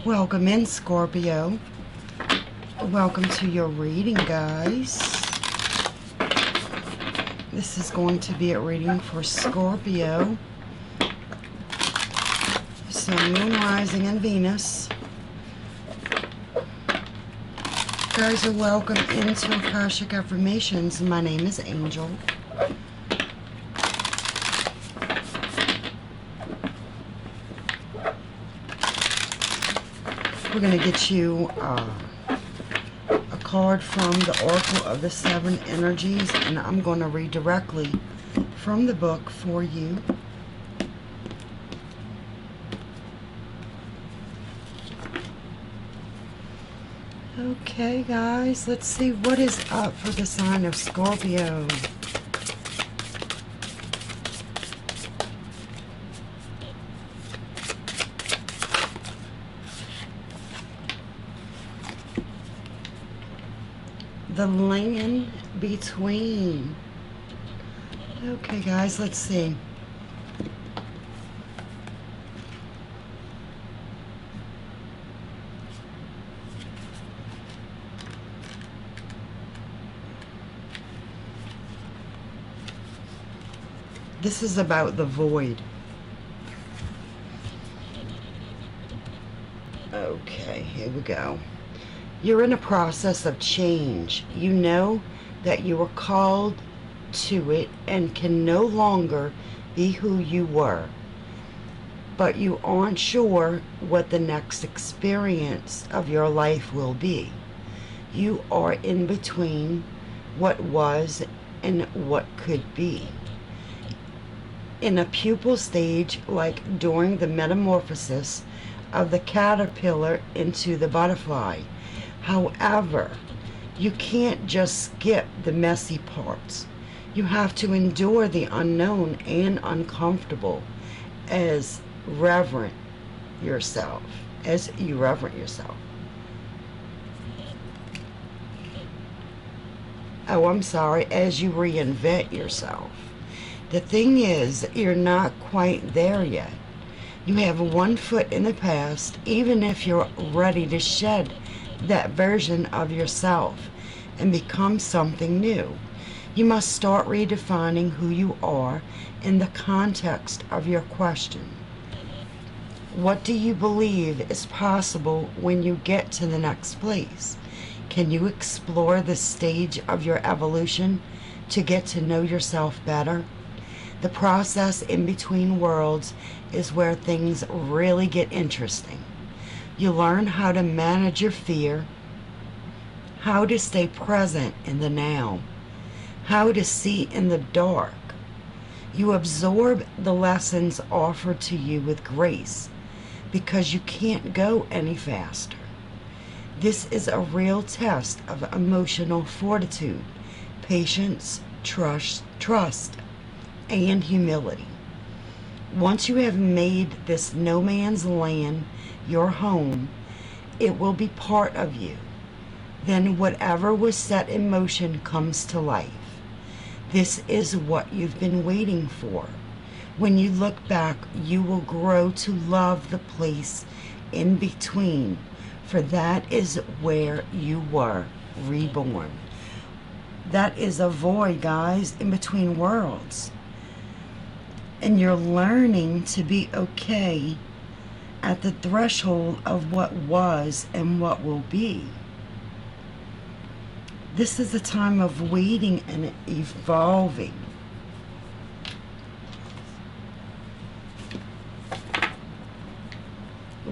Welcome in, Scorpio. Welcome to your reading, guys. This is going to be a reading for Scorpio. Sun, Moon, Rising, and Venus. You guys are welcome into Akashic Affirmations. My name is Angel. We're going to get you a card from the Oracle of the Seven Energies, and I'm going to read directly from the book for you. Okay, guys, let's see what is up for the sign of Scorpio. The land between. Okay, guys, let's see. This is about the void. Okay, here we go. You're in a process of change. You know that you were called to it and can no longer be who you were. But you aren't sure what the next experience of your life will be. You are in between what was and what could be. In a pupal stage, like during the metamorphosis of the caterpillar into the butterfly. However, you can't just skip the messy parts. You have to endure the unknown and uncomfortable as you reverent yourself. Oh, I'm sorry, as you reinvent yourself. The thing is, you're not quite there yet. You have one foot in the past, even if you're ready to shed that version of yourself and become something new. You must start redefining who you are in the context of your question. What do you believe is possible when you get to the next place? Can you explore the stage of your evolution to get to know yourself better? The process in between worlds is where things really get interesting. You learn how to manage your fear, how to stay present in the now, how to see in the dark. You absorb the lessons offered to you with grace because you can't go any faster. This is a real test of emotional fortitude, patience, trust, and humility. Once you have made this no man's land your home, it will be part of you. Then whatever was set in motion comes to life. This is what you've been waiting for. When you look back, you will grow to love the place in between, for that is where you were reborn. That is a void, guys, in between worlds. And you're learning to be okay at the threshold of what was and what will be. This is a time of waiting and evolving.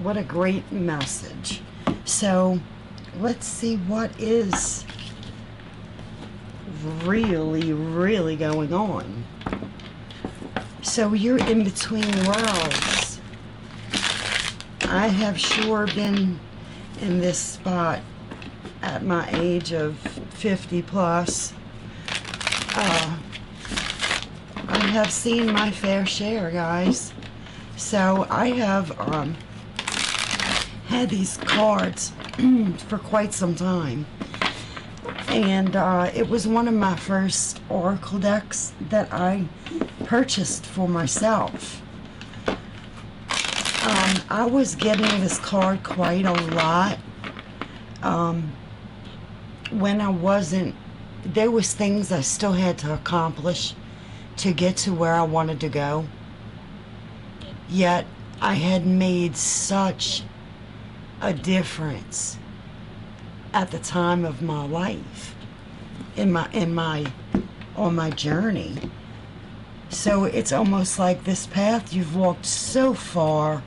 What a great message. So let's see what is really going on. So you're in between worlds. I have sure been in this spot at my age of 50 plus. I have seen my fair share, guys. So I have had these cards for quite some time. And it was one of my first oracle decks that I purchased for myself. I was getting this card quite a lot when I wasn't, there was things I still had to accomplish to get to where I wanted to go. Yet I had made such a difference at the time of my life, on my journey. So it's almost like this path you've walked so far,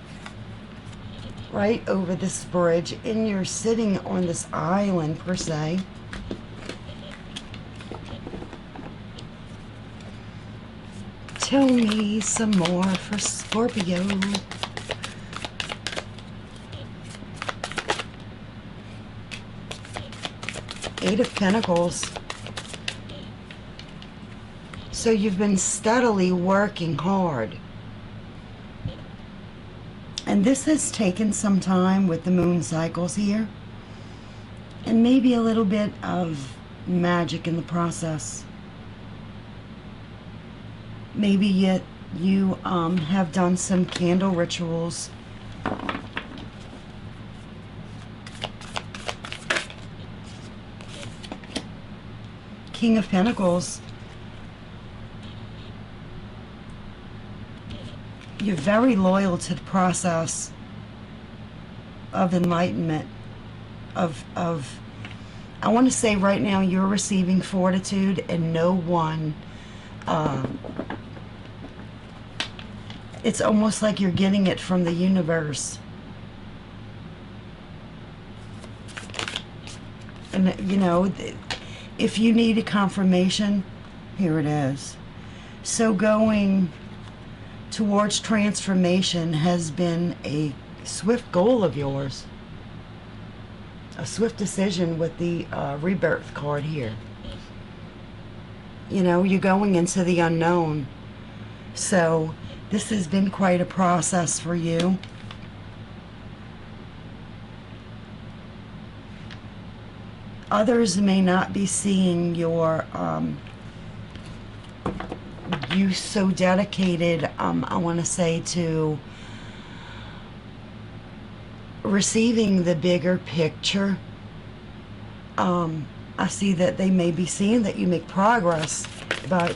right over this bridge, and you're sitting on this island per se. Tell me some more for Scorpio. Eight of Pentacles. So you've been steadily working hard. And this has taken some time with the moon cycles here. And maybe a little bit of magic in the process. Maybe yet you have done some candle rituals. King of Pentacles. You're very loyal to the process of enlightenment, of I want to say right now you're receiving fortitude, and no one, it's almost like you're getting it from the universe. And you know, if you need a confirmation, here it is. So going towards transformation has been a swift goal of yours. A swift decision with the rebirth card here. You know, you're going into the unknown. So this has been quite a process for you. Others may not be seeing your you so dedicated, I want to say, to receiving the bigger picture. I see that they may be seeing that you make progress, but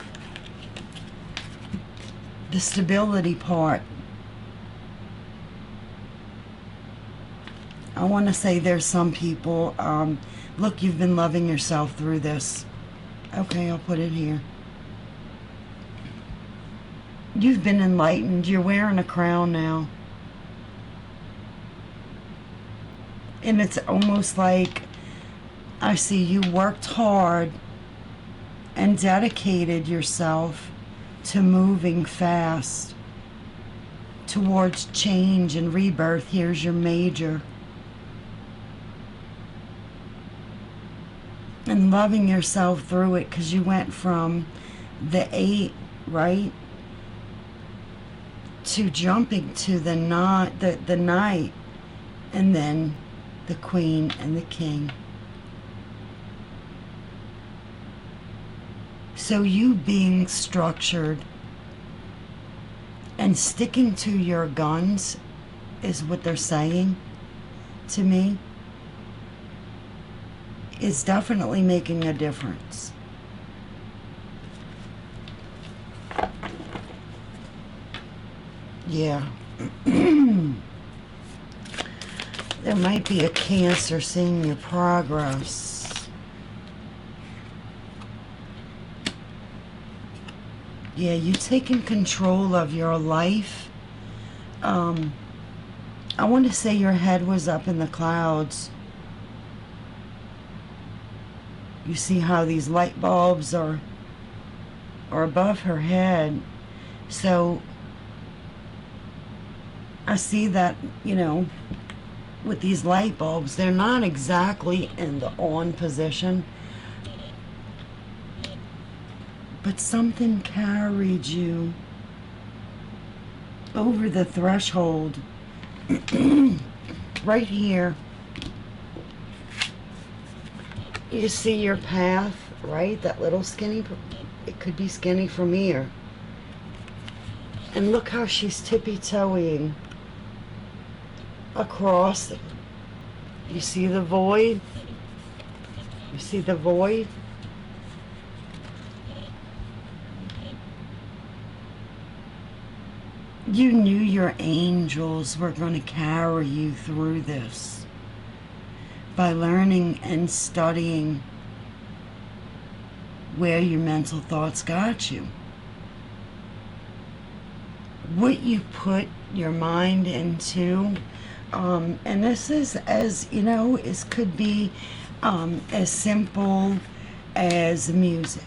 the stability part, I want to say there's some people, look, you've been loving yourself through this. Okay, I'll put it here. You've been enlightened. You're wearing a crown now. And it's almost like, I see you worked hard and dedicated yourself to moving fast towards change and rebirth. Here's your major. And loving yourself through it, because you went from the 8, right, to jumping to the Knight, and then the Queen and the King. So you being structured and sticking to your guns is what they're saying to me, is definitely making a difference. Yeah. There might be a Cancer seeing your progress. Yeah, you taking control of your life. I want to say your head was up in the clouds. You see how these light bulbs are above her head. So I see that, you know, with these light bulbs, they're not exactly in the on position, but something carried you over the threshold right here. You see your path, right? That little skinny, it could be skinny from here. And look how she's tippy-toeing across. You see the void? You see the void? You knew your angels were going to carry you through this by learning and studying where your mental thoughts got you. What you put your mind into, and this is, as you know, it could be as simple as music.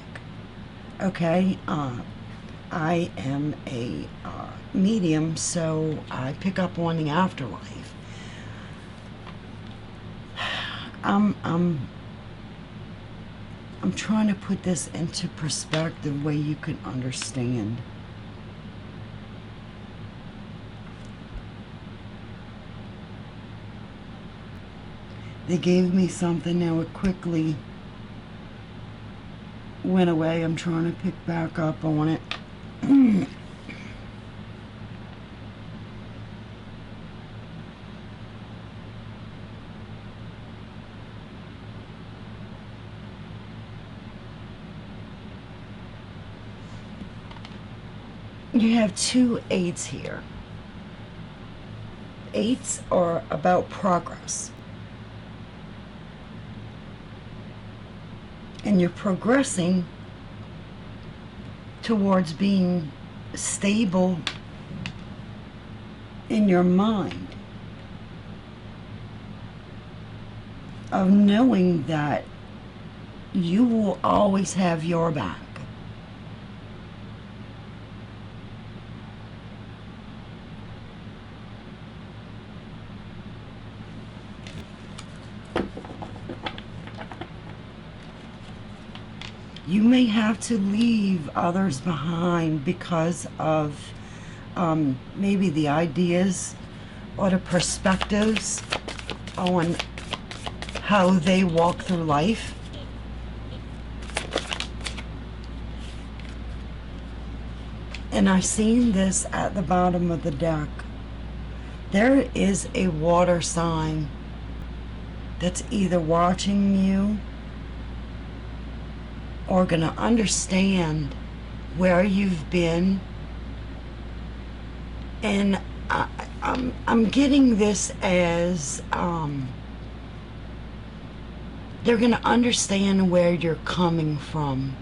Okay, I am a medium, so I pick up on the afterlife. I'm trying to put this into perspective where you can understand. They gave me something, now it quickly went away. I'm trying to pick back up on it. You have 2 8s here. 8s are about progress. And you're progressing towards being stable in your mind, of knowing that you will always have your back. You may have to leave others behind because of maybe the ideas or the perspectives on how they walk through life. And I've seen this at the bottom of the deck. There is a water sign that's either watching you or going to understand where you've been. And I'm getting this as they're going to understand where you're coming from.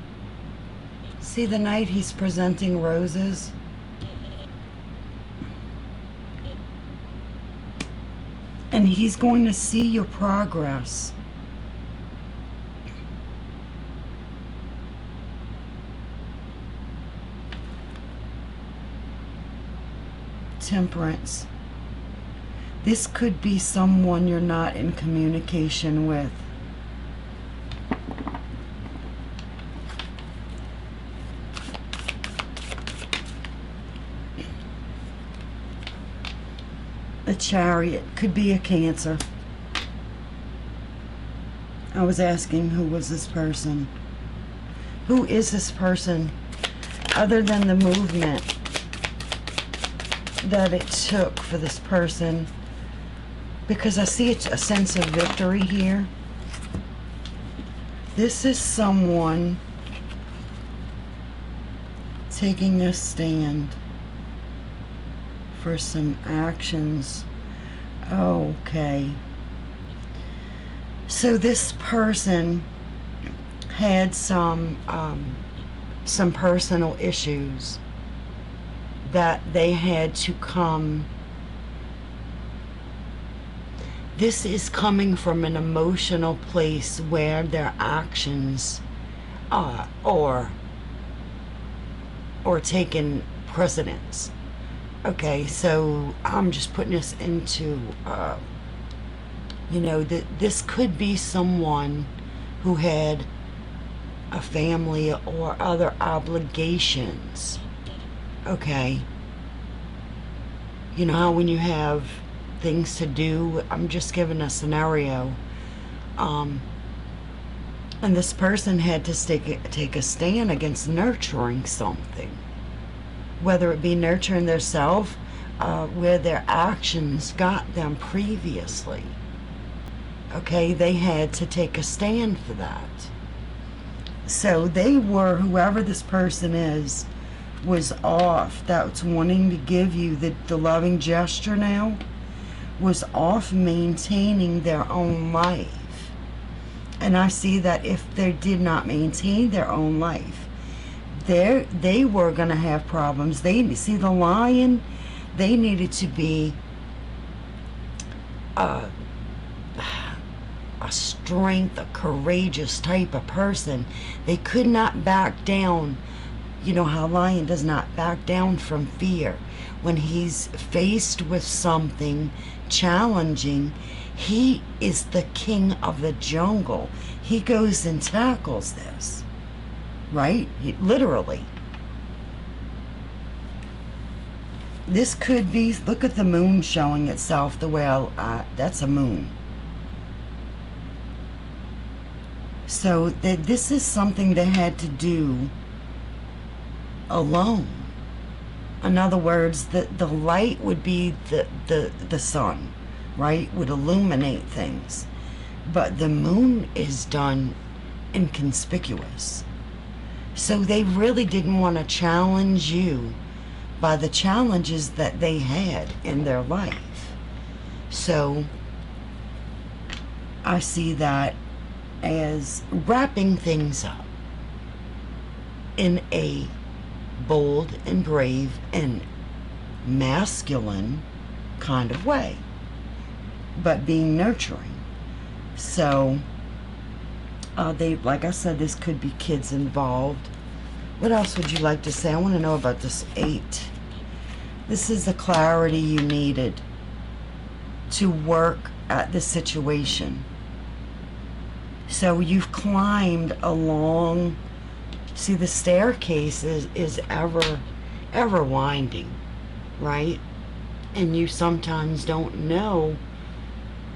See the knight, he's presenting roses. And he's going to see your progress. Temperance. This could be someone you're not in communication with. The Chariot could be a Cancer. I was asking, who was this person? Who is this person other than the movement that it took for this person? Because I see a sense of victory here. This is someone taking a stand for some actions. Okay. So this person had some personal issues that they had to come. This is coming from an emotional place where their actions or taking precedence. Okay, so I'm just putting this into, this could be someone who had a family or other obligations. Okay. You know how when you have things to do, I'm just giving a scenario. And this person had to take a stand against nurturing something. Whether it be nurturing themselves, where their actions got them previously. Okay, they had to take a stand for that. So they were, whoever this person is, was off, that's wanting to give you the loving gesture now, was off maintaining their own life. And I see that if they did not maintain their own life, they were going to have problems. They see the lion, they needed to be a strength, a courageous type of person. They could not back down. You know how a lion does not back down from fear. When he's faced with something challenging, he is the king of the jungle. He goes and tackles this, right? Literally. This could be, look at the moon showing itself the way that's a moon. So this is something they had to do alone. In other words, the light would be the sun, right? Would illuminate things. But the moon is done inconspicuous. So they really didn't want to challenge you by the challenges that they had in their life. So I see that as wrapping things up in a bold and brave and masculine kind of way, but being nurturing. So they, like I said, this could be kids involved. What else would you like to say? I want to know about this 8. This is the clarity you needed to work at the situation. So you've climbed along. See, the staircase is ever winding, right? And you sometimes don't know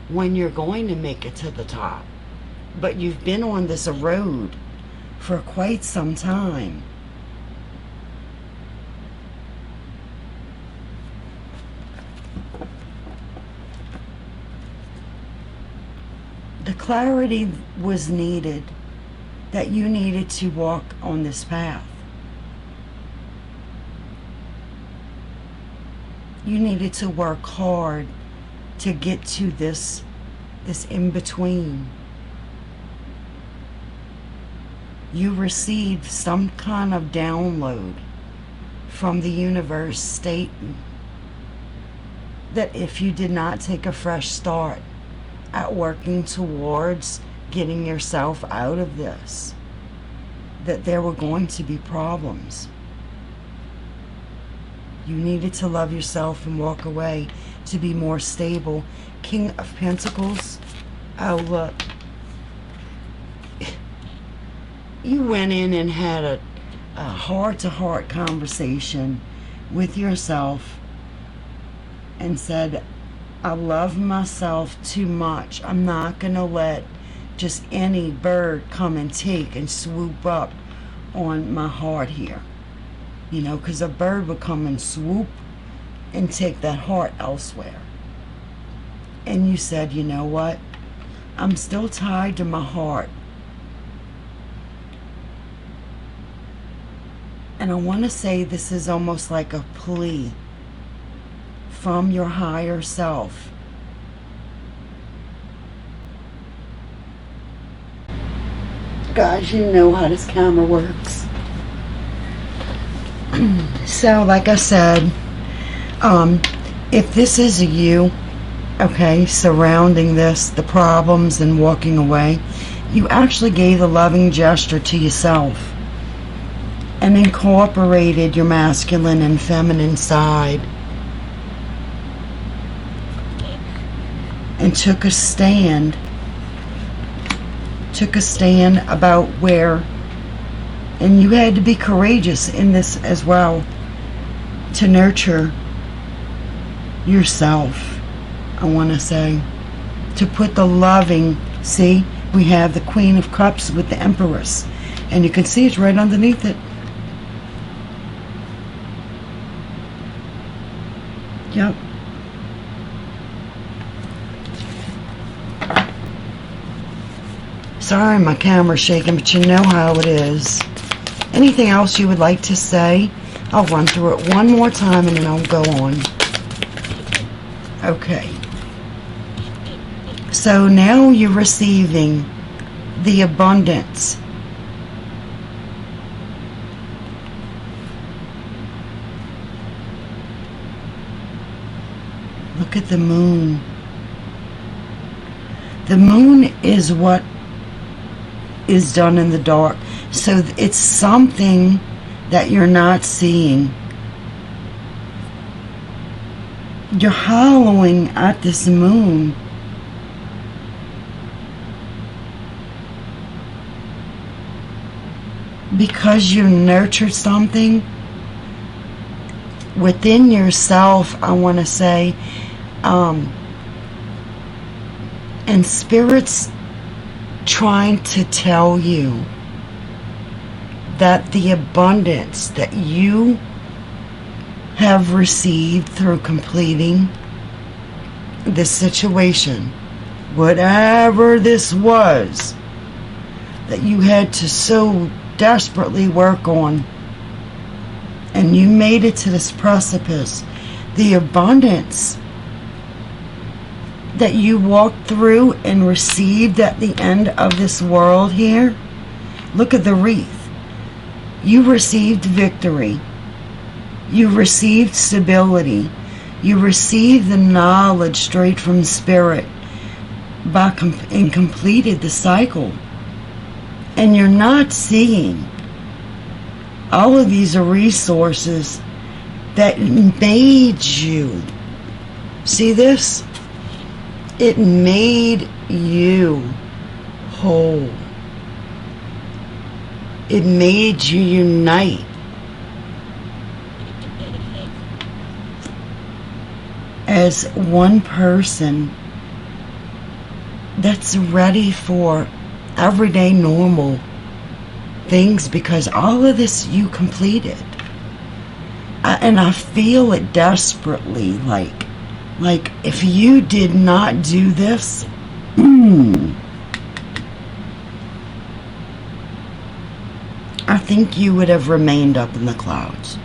when you're going to make it to the top. But you've been on this road for quite some time. The clarity was needed, that you needed to walk on this path. You needed to work hard to get to this in-between. You received some kind of download from the universe stating that if you did not take a fresh start at working towards getting yourself out of this, that there were going to be problems. You needed to love yourself and walk away to be more stable. King of Pentacles. Oh, look. You went in and had a heart-to-heart conversation with yourself and said, I love myself too much. I'm not going to let just any bird come and take and swoop up on my heart here. You know, because a bird would come and swoop and take that heart elsewhere. And you said, you know what? I'm still tied to my heart. And I want to say this is almost like a plea from your higher self. Guys, you know how this camera works. So, like I said, if this is you, okay, surrounding this, the problems and walking away, you actually gave a loving gesture to yourself and incorporated your masculine and feminine side and took a stand about where, and you had to be courageous in this as well, to nurture yourself, I want to say, to put the loving, see, we have the Queen of Cups with the Empress, and you can see it's right underneath it. Yep. Sorry, my camera's shaking, but you know how it is. Anything else you would like to say? I'll run through it one more time and then I'll go on. Okay. So now you're receiving the abundance. Look at the moon. The moon is what is done in the dark. So it's something that you're not seeing. You're hollowing at this moon. Because you nurtured something within yourself, I want to say, and Spirit's trying to tell you that the abundance that you have received through completing this situation, whatever this was that you had to so desperately work on, and you made it to this precipice, the abundance that you walked through and received at the end of this world here. Look at the wreath. You received victory. You received stability. You received the knowledge straight from Spirit and completed the cycle. And you're not seeing all of these are resources that made you. See this? It made you whole. It made you unite. As one person that's ready for everyday normal things, because all of this you completed. And I feel it desperately, like if you did not do this, I think you would have remained up in the clouds.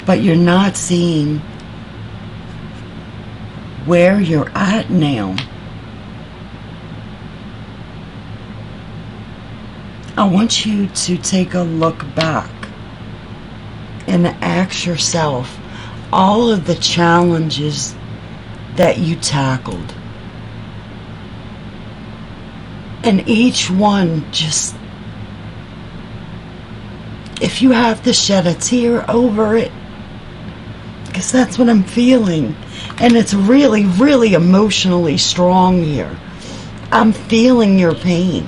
But you're not seeing where you're at now. I want you to take a look back and ask yourself all of the challenges that you tackled. And each one, just, if you have to shed a tear over it, because that's what I'm feeling. And it's really, really emotionally strong here. I'm feeling your pain.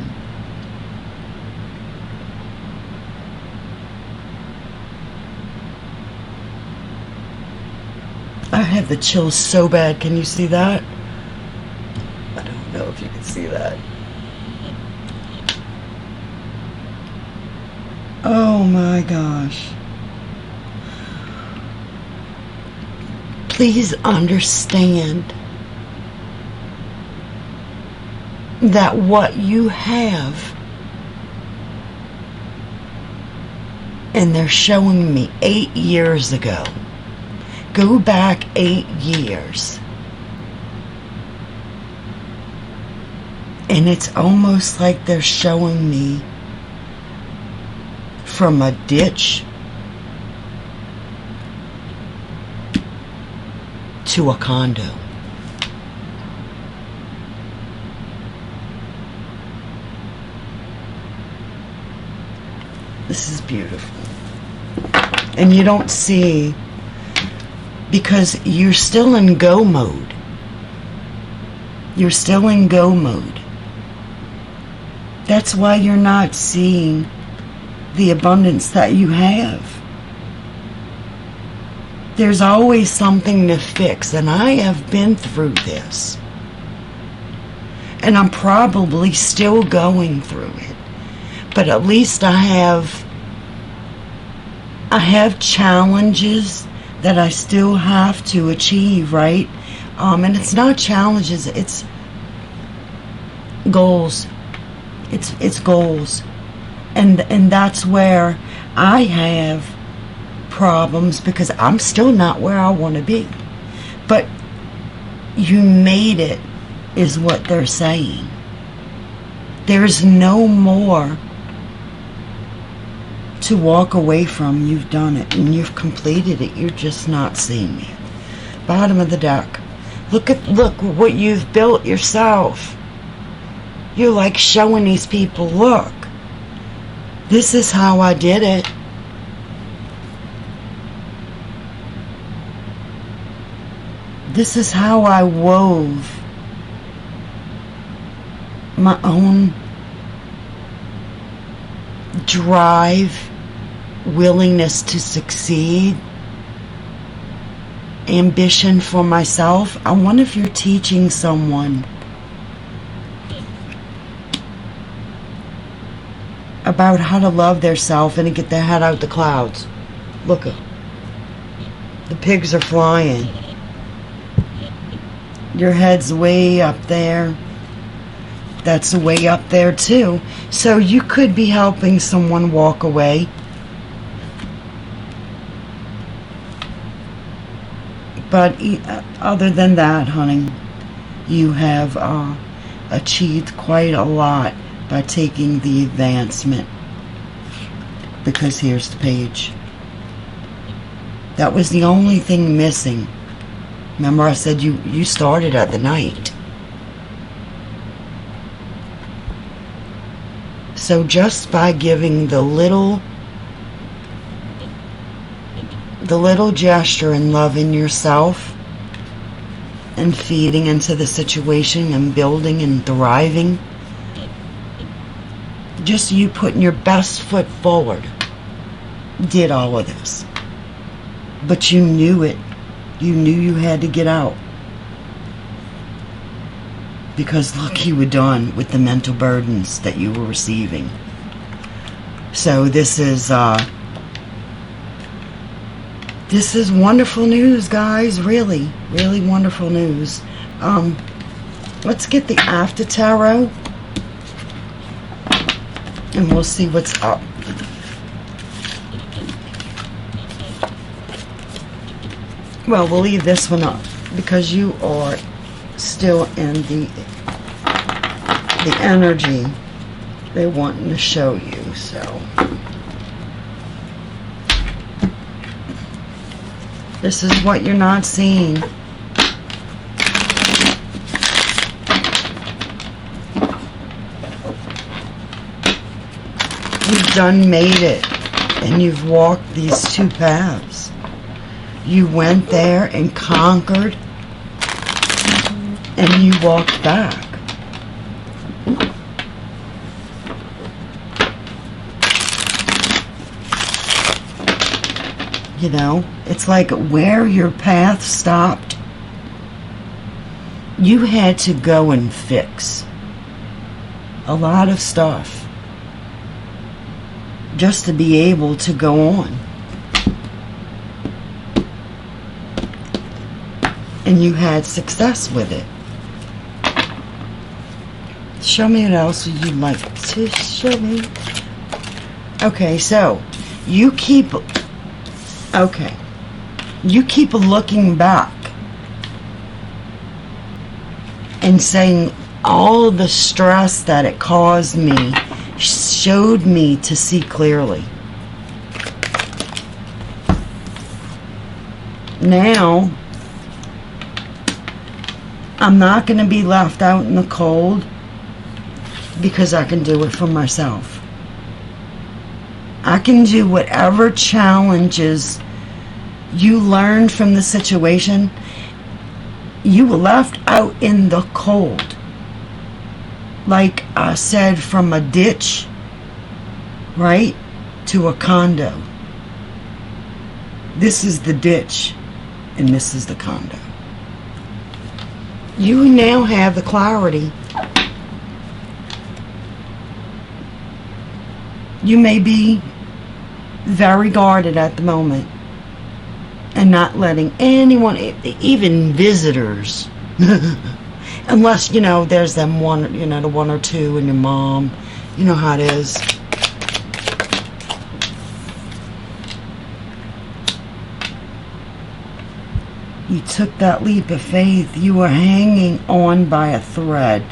I have the chills so bad. Can you see that? I don't know if you can see that. Oh my gosh. Please understand that what you have, and they're showing me 8 years ago. Go back 8 years. And it's almost like they're showing me from a ditch to a condo. This is beautiful. And you don't see, because you're still in go mode. You're still in go mode. That's why you're not seeing the abundance that you have. There's always something to fix, and I have been through this. And I'm probably still going through it. But at least I I have challenges that I still have to achieve, right? And it's not challenges, it's goals. It's goals. And that's where I have problems, because I'm still not where I want to be. But you made it, is what they're saying. There's no more to walk away from. You've done it and you've completed it. You're just not seeing it. Bottom of the deck. Look what you've built yourself. You're like showing these people, look, this is how I did it. This is how I wove my own drive, willingness to succeed, ambition for myself. I wonder if you're teaching someone about how to love their self and to get their head out the clouds. Look, the pigs are flying. Your head's way up there. That's way up there too. So you could be helping someone walk away. But other than that, honey, you have achieved quite a lot by taking the advancement. Because here's the page. That was the only thing missing. Remember I said you started at the Knight. So just by giving the little gesture and loving yourself and feeding into the situation and building and thriving, just you putting your best foot forward, did all of this. But you knew it. You knew you had to get out. Because look, you were done with the mental burdens that you were receiving. So this is wonderful news, guys. Really, really wonderful news. Let's get the after tarot, and we'll see what's up. Well, we'll leave this one up because you are still in the energy they're wanting to show you. So this is what you're not seeing. You've done made it, and you've walked these two paths. You went there and conquered, and you walked back. You know, it's like where your path stopped, you had to go and fix a lot of stuff just to be able to go on. And you had success with it. Show me what else would you like to show me. Okay, so you keep looking back and saying all the stress that it caused me showed me to see clearly. Now I'm not going to be left out in the cold because I can do it for myself. I can do whatever challenges you learned from the situation. You were left out in the cold. Like I said, from a ditch, right, to a condo. This is the ditch, and this is the condo. You now have the clarity. You may be very guarded at the moment, and not letting anyone, even visitors, unless, you know, there's them one, you know, the one or two and your mom, you know how it is. You took that leap of faith. You were hanging on by a thread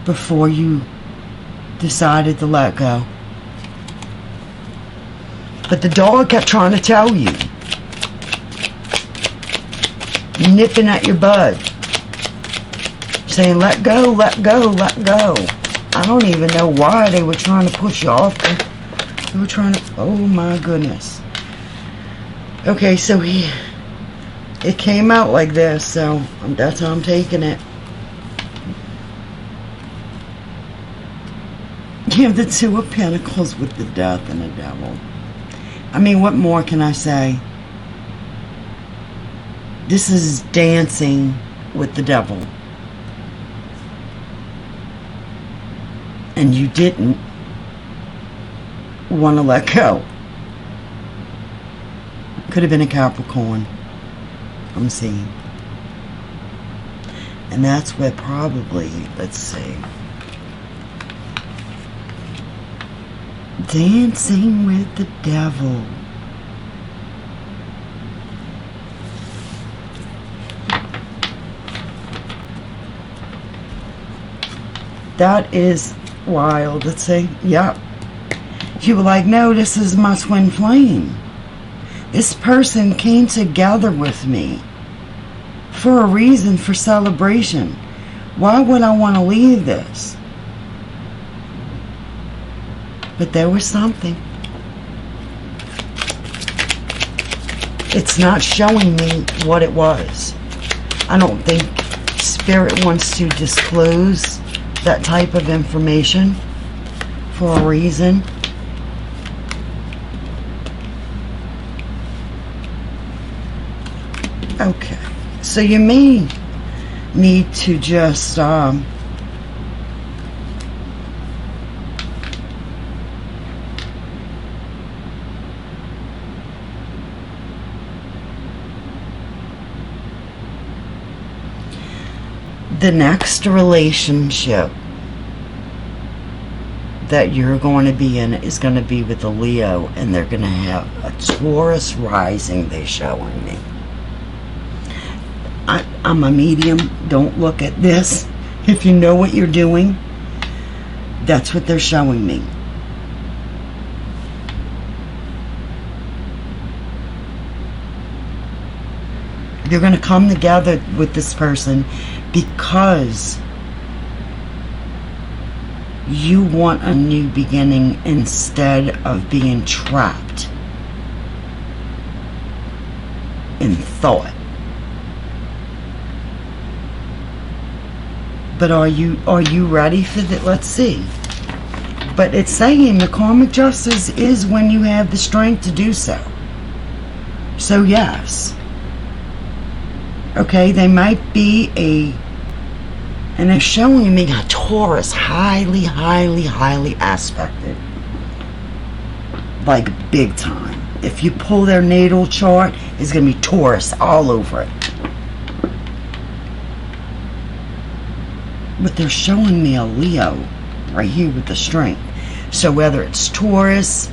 before you decided to let go. But the dog kept trying to tell you, nipping at your bud, saying, let go, let go, let go. I don't even know why they were trying to push you off. They were trying to, oh my goodness. Okay, so it came out like this, so that's how I'm taking it. You have the Two of Pentacles with the Death and the Devil. I mean, what more can I say? This is dancing with the devil. And you didn't want to let go. Could have been a Capricorn, I'm seeing. And that's where probably, let's see. Dancing with the devil. That is wild. Let's say, yeah. You were like, no, this is my twin flame. This person came together with me for a reason, for celebration. Why would I want to leave this? But there was something. It's not showing me what it was. I don't think Spirit wants to disclose that type of information for a reason. Okay, so you may need to just the next relationship that you're going to be in is going to be with a Leo, and they're going to have a Taurus rising, they're showing me. I'm a medium. Don't look at this. If you know what you're doing, that's what they're showing me. You're going to come together with this person because you want a new beginning instead of being trapped in thought. But are you ready for that? Let's see. But it's saying the karmic justice is when you have the strength to do so. So yes. Okay, they might be and they're showing me a Taurus, highly, highly, highly aspected. Like big time. If you pull their natal chart, it's going to be Taurus all over it. But they're showing me a Leo right here with the strength. So whether it's Taurus,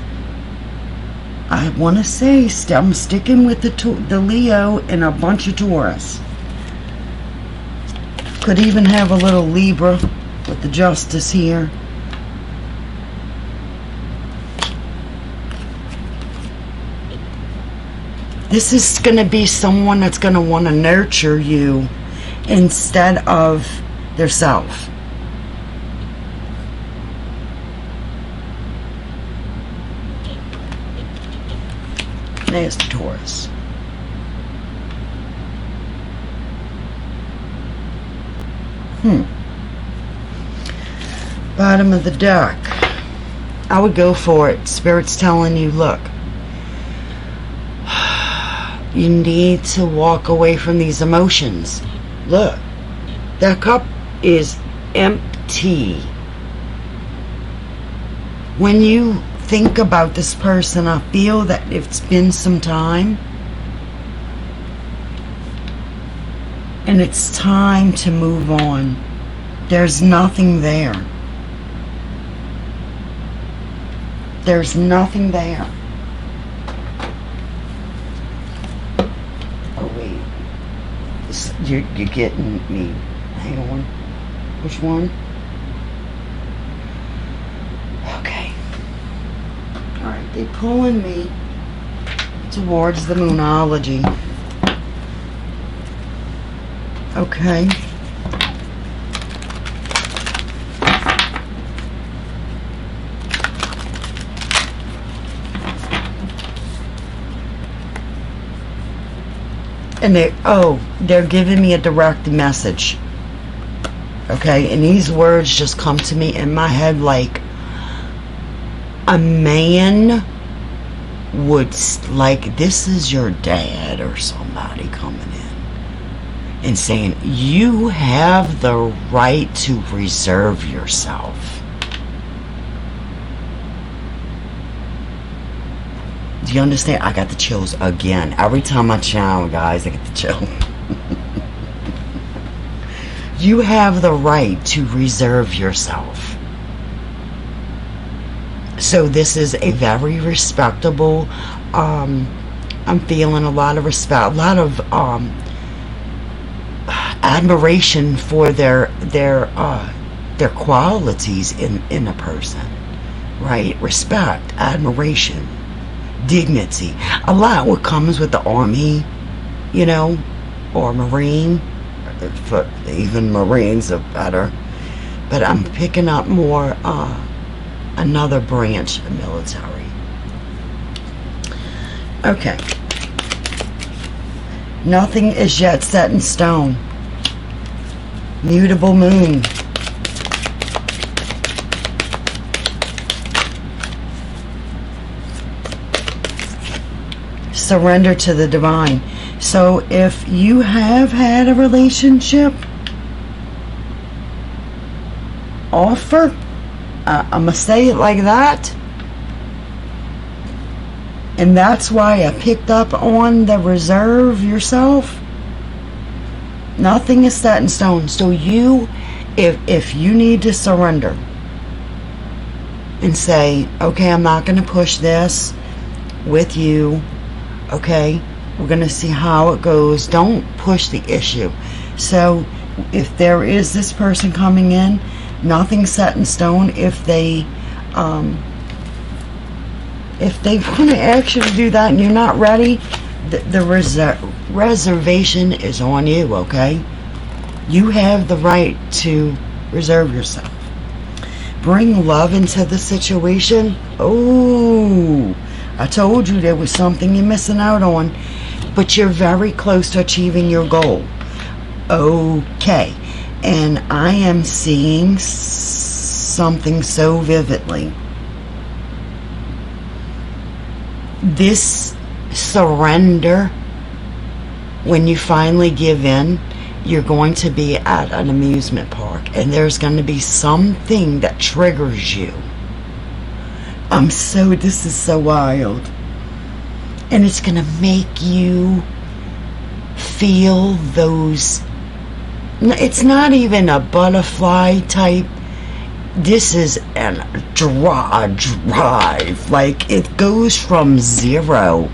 I want to say I'm sticking with the Leo and a bunch of Taurus. Could even have a little Libra with the Justice here. This is going to be someone that's going to want to nurture you instead of their self. There's the Taurus. Bottom of the deck. I would go for it. Spirit's telling you, look, you need to walk away from these emotions. Look, that cup is empty. When you think about this person. I feel that it's been some time. And it's time to move on. There's nothing there. There's nothing there. Oh, wait. You're getting me. Hang on. Which one? Okay. Alright, they're pulling me towards the Moonology. Okay. And they're giving me a direct message. Okay, and these words just come to me in my head like a man would, like, this is your dad or somebody coming in and saying, you have the right to reserve yourself. Do you understand? I got the chills again. Every time I channel, guys, I get the chill. You have the right to reserve yourself. So this is a very respectable, I'm feeling a lot of respect, a lot of admiration for their qualities in a person, right? Respect, admiration, dignity, a lot what comes with the Army, you know, or Marine. Even Marines are better, but I'm picking up more another branch of military. Okay. Nothing is yet set in stone. Mutable moon. Surrender to the divine. So if you have had a relationship offer, I'm going to say it like that. And that's why I picked up on the reserve yourself. Nothing is set in stone. So you, if you need to surrender and say, okay, I'm not going to push this with you. Okay, we're going to see how it goes. Don't push the issue. So if there is this person coming in, nothing's set in stone. If they want to ask you to do that and you're not ready, the reservation is on you, okay? You have the right to reserve yourself. Bring love into the situation. Oh, I told you there was something you're missing out on, but you're very close to achieving your goal. Okay, and I am seeing something so vividly. This surrender, when you finally give in, you're going to be at an amusement park, and there's going to be something that triggers you. This is so wild. And it's going to make you feel those, it's not even a butterfly type, this is a drive. Like, it goes from 0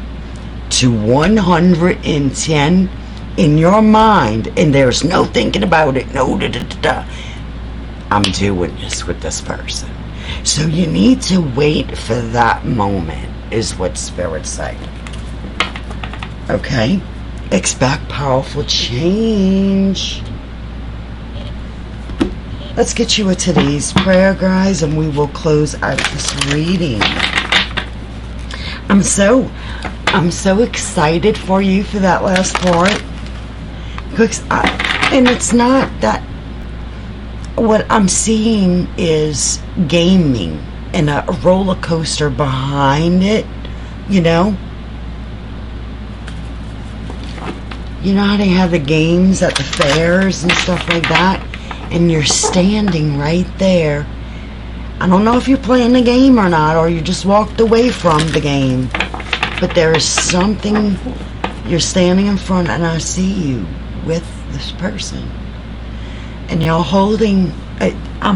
to 110 in your mind, and there's no thinking about it, no da-da-da-da. I'm doing this with this person. So you need to wait for that moment, is what Spirit's saying. Okay? Expect powerful change. Let's get you a today's prayer, guys, and we will close out this reading. I'm so excited for you for that last part. Because and it's not that. What I'm seeing is gaming and a roller coaster behind it, you know? You know how they have the games at the fairs and stuff like that? And you're standing right there I don't know if you're playing the game or not, or you just walked away from the game, but there is something. You're standing in front, and I see you with this person, and you're holding.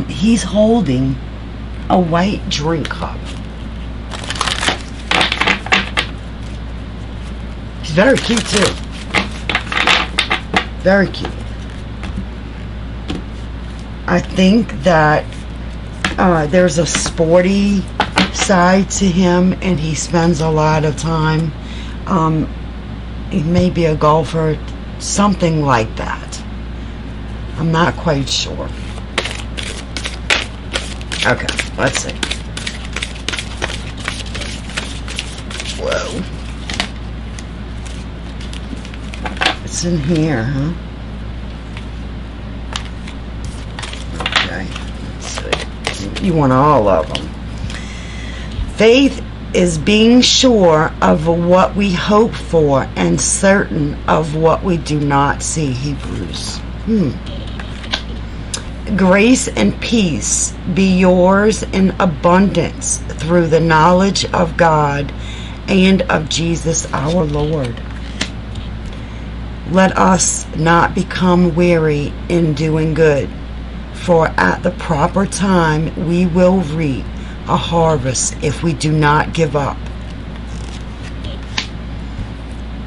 He's holding a white drink cup. He's very cute too. Very cute. I think that there's a sporty side to him, and he spends a lot of time. He may be a golfer, something like that. I'm not quite sure. Okay, let's see. Whoa. It's in here, huh? Okay, let's see. You want all of them. Faith is being sure of what we hope for and certain of what we do not see. Hebrews. Grace and peace be yours in abundance through the knowledge of God and of Jesus our Lord. Let us not become weary in doing good, for at the proper time we will reap a harvest if we do not give up.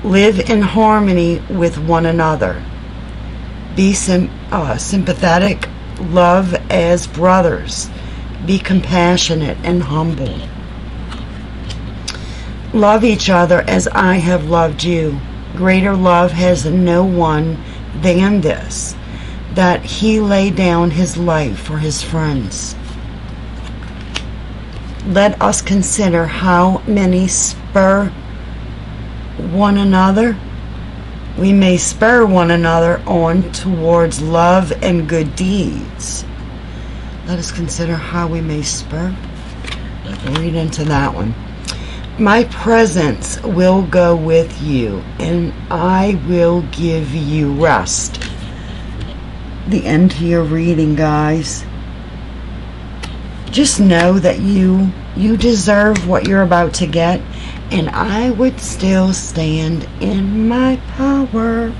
Live in harmony with one another. Be sympathetic. Love as brothers. Be compassionate and humble. Love each other as I have loved you. Greater love has no one than this, that he lay down his life for his friends. Let us consider how many spur one another. We may spur one another on towards love and good deeds. Let us consider how we may spur. I'll read into that one. My presence will go with you, and I will give you rest. The end to your reading, guys. Just know that you deserve what you're about to get, and I would still stand in my power.